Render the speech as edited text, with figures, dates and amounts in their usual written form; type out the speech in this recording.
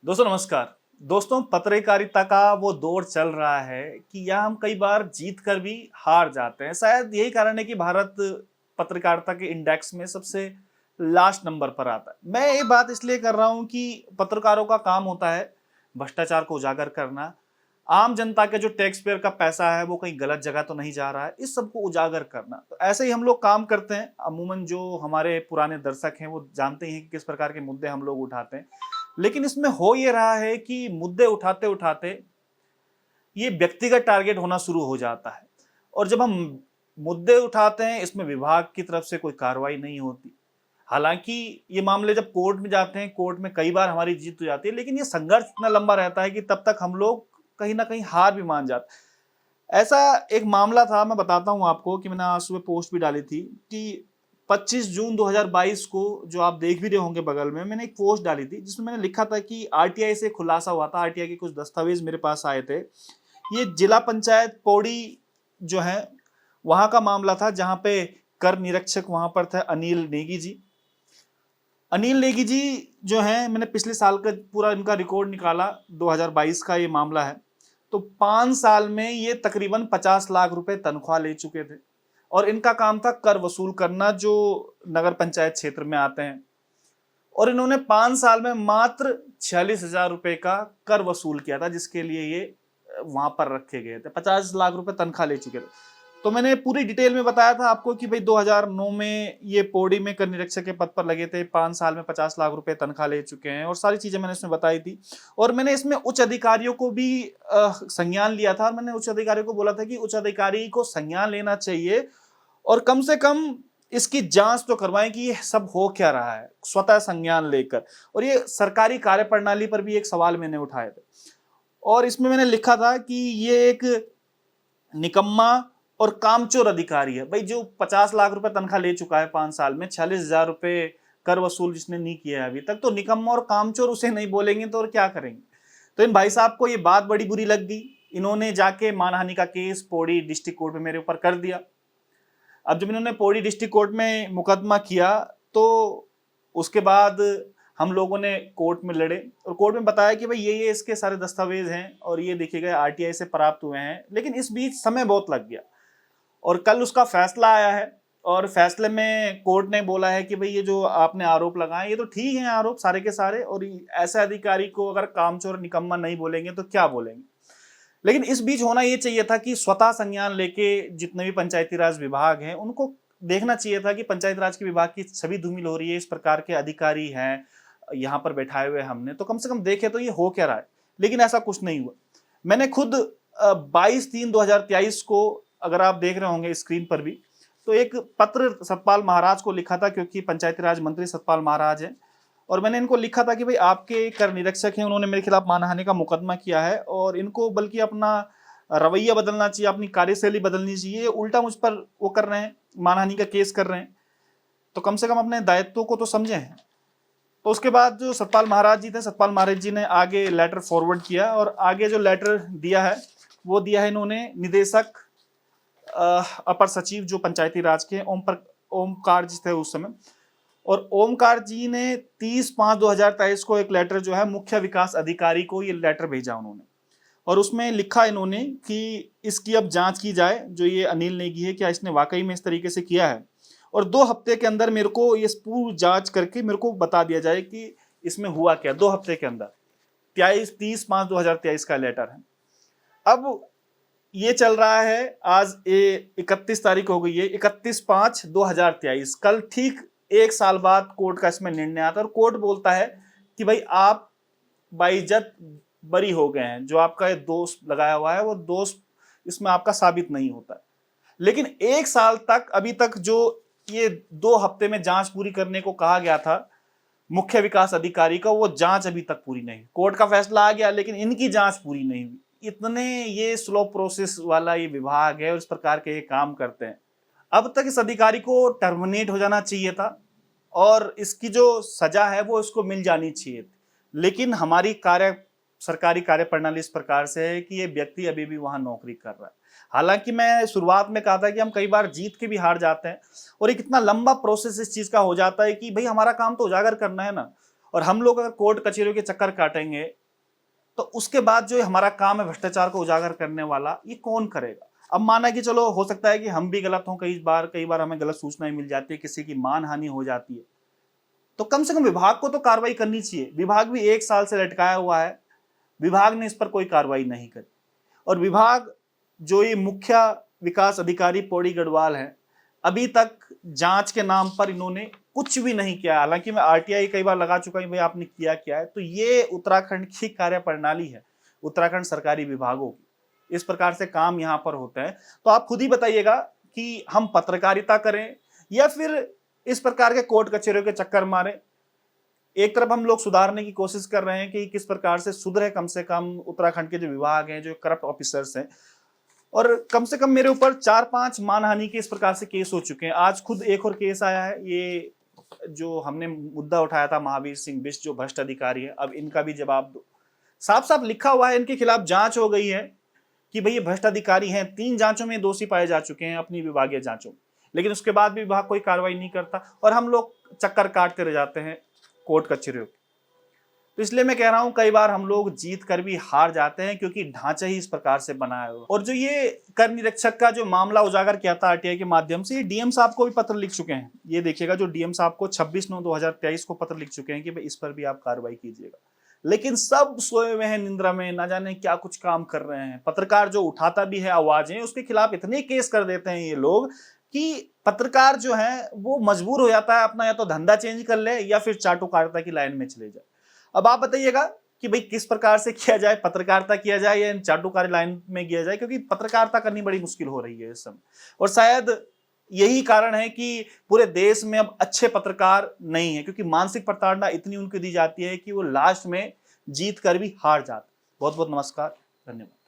दोस्तों नमस्कार। दोस्तों पत्रकारिता का वो दौर चल रहा है कि यहाँ हम कई बार जीत कर भी हार जाते हैं। शायद यही कारण है कि भारत पत्रकारिता के इंडेक्स में सबसे लास्ट नंबर पर आता है। मैं ये बात इसलिए कर रहा हूँ कि पत्रकारों का काम होता है भ्रष्टाचार को उजागर करना, आम जनता के जो टैक्स पेयर का पैसा है वो कहीं गलत जगह तो नहीं जा रहा है, इस सबको उजागर करना। तो ऐसे ही हम लोग काम करते हैं। अमूमन जो हमारे पुराने दर्शक हैं वो जानते हैं कि किस प्रकार के मुद्दे हम लोग उठाते हैं। लेकिन इसमें हो ये रहा है कि मुद्दे उठाते उठाते ये व्यक्तिगत टारगेट होना शुरू हो जाता है। और जब हम मुद्दे उठाते हैं इसमें विभाग की तरफ से कोई कार्रवाई नहीं होती। हालांकि ये मामले जब कोर्ट में जाते हैं, कोर्ट में कई बार हमारी जीत हो जाती है, लेकिन ये संघर्ष इतना लंबा रहता है कि तब तक हम लोग कहीं ना कहीं हार भी मान जाते हैं। ऐसा एक मामला था, मैं बताता हूं आपको, कि मैंने आज सुबह पोस्ट भी डाली थी कि 25 जून 2022 को, जो आप देख भी रहे होंगे बगल में, मैंने एक पोस्ट डाली थी जिसमें मैंने लिखा था कि आरटीआई से खुलासा हुआ था। आरटीआई के कुछ दस्तावेज मेरे पास आए थे। ये जिला पंचायत पौड़ी जो है वहां का मामला था, जहां पे कर निरीक्षक वहां पर थे अनिल नेगी जी। अनिल नेगी जी जो है, मैंने पिछले साल का पूरा इनका रिकॉर्ड निकाला, 2022 का ये मामला है। तो 5 साल में ये तकरीबन 50 लाख रुपए तनख्वाह ले चुके थे। और इनका काम था कर वसूल करना, जो नगर पंचायत क्षेत्र में आते हैं। और इन्होंने 5 साल में मात्र 46,000 रुपए का कर वसूल किया था, जिसके लिए ये वहां पर रखे गए थे। 50 लाख रुपए तनख्वाह ले चुके थे। तो मैंने पूरी डिटेल में बताया था आपको कि भाई 2009 में ये पौड़ी में कर निरीक्षक के पद पर लगे थे, 5 साल में 50 लाख रुपए तनख्वाह ले चुके हैं, और सारी चीजें मैंने इसमें बताई थी। और मैंने इसमें उच्च अधिकारियों को भी संज्ञान लिया था, और मैंने उच्च अधिकारियों को बोला था कि उच्च अधिकारी को संज्ञान लेना चाहिए और कम से कम इसकी जांच तो करवाएं कि ये सब हो क्या रहा है, स्वतः संज्ञान लेकर। और ये सरकारी कार्यप्रणाली पर भी एक सवाल मैंने उठाए थे, और इसमें मैंने लिखा था कि ये एक निकम्मा और कामचोर अधिकारी है। भाई जो 50 लाख रुपए तनख्वाह ले चुका है 5 साल में, 46,000 रुपए कर वसूल जिसने नहीं किया है अभी तक, तो निकम्मा और कामचोर उसे नहीं बोलेंगे तो और क्या करेंगे। तो इन भाई साहब को ये बात बड़ी बुरी लग गई। इन्होंने जाके मानहानि का केस पौड़ी डिस्ट्रिक्ट कोर्ट में मेरे ऊपर कर दिया। अब जब इन्होंने पौड़ी डिस्ट्रिक्ट कोर्ट में मुकदमा किया, तो उसके बाद हम लोगों ने कोर्ट में लड़े, और कोर्ट में बताया कि भाई ये इसके सारे दस्तावेज हैं और ये देखे गए आरटीआई से प्राप्त हुए हैं। लेकिन इस बीच समय बहुत लग गया, और कल उसका फैसला आया है। और फैसले में कोर्ट ने बोला है कि भाई ये जो आपने आरोप लगाए ये तो ठीक है आरोप सारे के सारे, और ऐसे अधिकारी को अगर कामचोर निकम्मा नहीं बोलेंगे तो क्या बोलेंगे। लेकिन इस बीच होना ये चाहिए था कि स्वतः संज्ञान लेके जितने भी पंचायती राज विभाग हैं उनको देखना चाहिए था कि पंचायती राज के विभाग की छवि धूमिल हो रही है, इस प्रकार के अधिकारी हैं यहाँ पर बैठाए हुए हमने, तो कम से कम देखे तो ये हो क्या रहा है। लेकिन ऐसा कुछ नहीं हुआ। मैंने खुद 22/3/2023 को, अगर आप देख रहे होंगे स्क्रीन पर भी, तो एक पत्र सतपाल महाराज को लिखा था, क्योंकि पंचायती राज मंत्री सतपाल महाराज हैं। और मैंने इनको लिखा था कि भाई आपके कर निरीक्षक हैं, उन्होंने मेरे खिलाफ मानहानि का मुकदमा किया है, और इनको बल्कि अपना रवैया बदलना चाहिए, अपनी कार्यशैली बदलनी चाहिए। उल्टा मुझ पर वो कर रहे हैं, मानहानि का केस कर रहे हैं, तो कम से कम अपने दायित्वों को तो समझें। तो उसके बाद जो सतपाल महाराज जी थे, सतपाल महाराज जी ने आगे लेटर फॉरवर्ड किया, और आगे जो लेटर दिया है वो दिया है इन्होंने निदेशक अपर सचिव जो पंचायती राज के ओमकार जी थे उस समय। और ओमकार जी ने 30/5/2023 को एक लेटर जो है मुख्य विकास अधिकारी को ये लेटर भेजा उन्होंने, और उसमें लिखा इन्होंने कि इसकी अब जांच की जाए, जो ये अनिल नेगी है क्या इसने वाकई में इस तरीके से किया है, और 2 हफ्ते के अंदर मेरे को ये पूरी जांच करके मेरे को बता दिया जाए कि इसमें हुआ क्या। 2 हफ्ते के अंदर, 30/5/2023 का लेटर है। अब ये चल रहा है, आज 31 तारीख हो गई है, 31/5/2023। कल ठीक 1 साल बाद कोर्ट का इसमें निर्णय आता है, और कोर्ट बोलता है कि भाई आप बाइज्जत बरी हो गए हैं, जो आपका ये दोष लगाया हुआ है वो दोष इसमें आपका साबित नहीं होता है। लेकिन 1 साल तक, अभी तक जो ये 2 हफ्ते में जांच पूरी करने को कहा गया था मुख्य विकास अधिकारी का, वो जांच अभी तक पूरी नहीं। कोर्ट का फैसला आ गया लेकिन इनकी जांच पूरी नहीं हुई। इतने ये स्लो प्रोसेस वाला ये विभाग है और इस प्रकार के ये काम करते हैं। अब तक इस अधिकारी को टर्मिनेट हो जाना चाहिए था, और इसकी जो सजा है वो इसको मिल जानी चाहिए थी। लेकिन हमारी सरकारी कार्य प्रणाली इस प्रकार से है कि ये व्यक्ति अभी भी वहां नौकरी कर रहा है। हालांकि मैं शुरुआत में कहा था कि हम कई बार जीत के भी हार जाते हैं, और एक इतना लंबा प्रोसेस इस चीज का हो जाता है कि भाई हमारा काम तो उजागर करना है ना। और हम लोग अगर कोर्ट कचहरियों के चक्कर काटेंगे तो उसके बाद जो हमारा काम है भ्रष्टाचार को उजागर करने वाला, ये कौन करेगा? अब माना कि चलो हो सकता है कि हम भी गलत हों, कई बार हमें गलत सूचनाएं मिल जाती है, किसी की मानहानि हो जाती है, तो कम से कम विभाग को तो कार्रवाई करनी चाहिए। विभाग भी 1 साल से लटकाया हुआ है, विभाग ने इस पर कोई कार्रवाई नहीं करी। और विभाग जो ये मुख्य विकास अधिकारी पौड़ी गढ़वाल है, अभी तक जांच के नाम पर इन्होंने कुछ भी नहीं किया। हालांकि मैं आरटीआई कई बार लगा चुका हूं, भाई आपने किया क्या है। तो ये उत्तराखंड की कार्यप्रणाली है, उत्तराखंड सरकारी विभागों की, इस प्रकार से काम यहां पर होते हैं। तो आप खुद ही बताइएगा कि हम पत्रकारिता करें या फिर इस प्रकार के कोर्ट कचहरियों के चक्कर मारें। एक तरफ हम लोग सुधारने की कोशिश कर रहे हैं कि किस प्रकार से सुधरे कम से कम उत्तराखंड के जो विभाग हैं, जो करप्ट ऑफिसर्स हैं, और कम से कम मेरे ऊपर 4-5 मानहानि के इस प्रकार से केस हो चुके हैं। आज खुद एक और केस आया है, ये जो हमने मुद्दा उठाया था महावीर सिंह बिष्ट जो भ्रष्ट अधिकारी है, अब इनका भी जवाब दो। साफ साफ लिखा हुआ है, इनके खिलाफ जांच हो गई है कि भाई ये भ्रष्ट अधिकारी हैं, 3 जांचों में दोषी पाए जा चुके हैं अपनी विभागीय जांचों में, लेकिन उसके बाद भी विभाग कोई कार्रवाई नहीं करता और हम लोग चक्कर काटते रह जाते हैं कोर्ट कचहरियों। तो इसलिए मैं कह रहा हूं कई बार हम लोग जीत कर भी हार जाते हैं क्योंकि ढांचा ही इस प्रकार से बनाया हुआ। और जो ये कर निरीक्षक का जो मामला उजागर किया था आरटीआई के माध्यम से, डीएम साहब को भी पत्र लिख चुके हैं। ये देखिएगा, जो डीएम साहब को 26/9/2023 को पत्र लिख चुके हैं कि भाई इस पर भी आप कार्रवाई कीजिएगा, लेकिन सब सोए हुए हैं निंद्रा में, ना जाने क्या कुछ काम कर रहे हैं। पत्रकार जो उठाता भी है आवाजें, उसके खिलाफ इतने केस कर देते हैं ये लोग कि पत्रकार जो है वो मजबूर हो जाता है अपना या तो धंधा चेंज कर ले या फिर चाटुकारिता की लाइन में चले जाए। अब आप बताइएगा कि भाई किस प्रकार से किया जाए, पत्रकारिता किया जाए या चाटुकारी लाइन में किया जाए, क्योंकि पत्रकारिता करनी बड़ी मुश्किल हो रही है इस समय। और शायद यही कारण है कि पूरे देश में अब अच्छे पत्रकार नहीं है, क्योंकि मानसिक प्रताड़ना इतनी उनको दी जाती है कि वो लास्ट में जीत कर भी हार जाते। बहुत बहुत नमस्कार, धन्यवाद।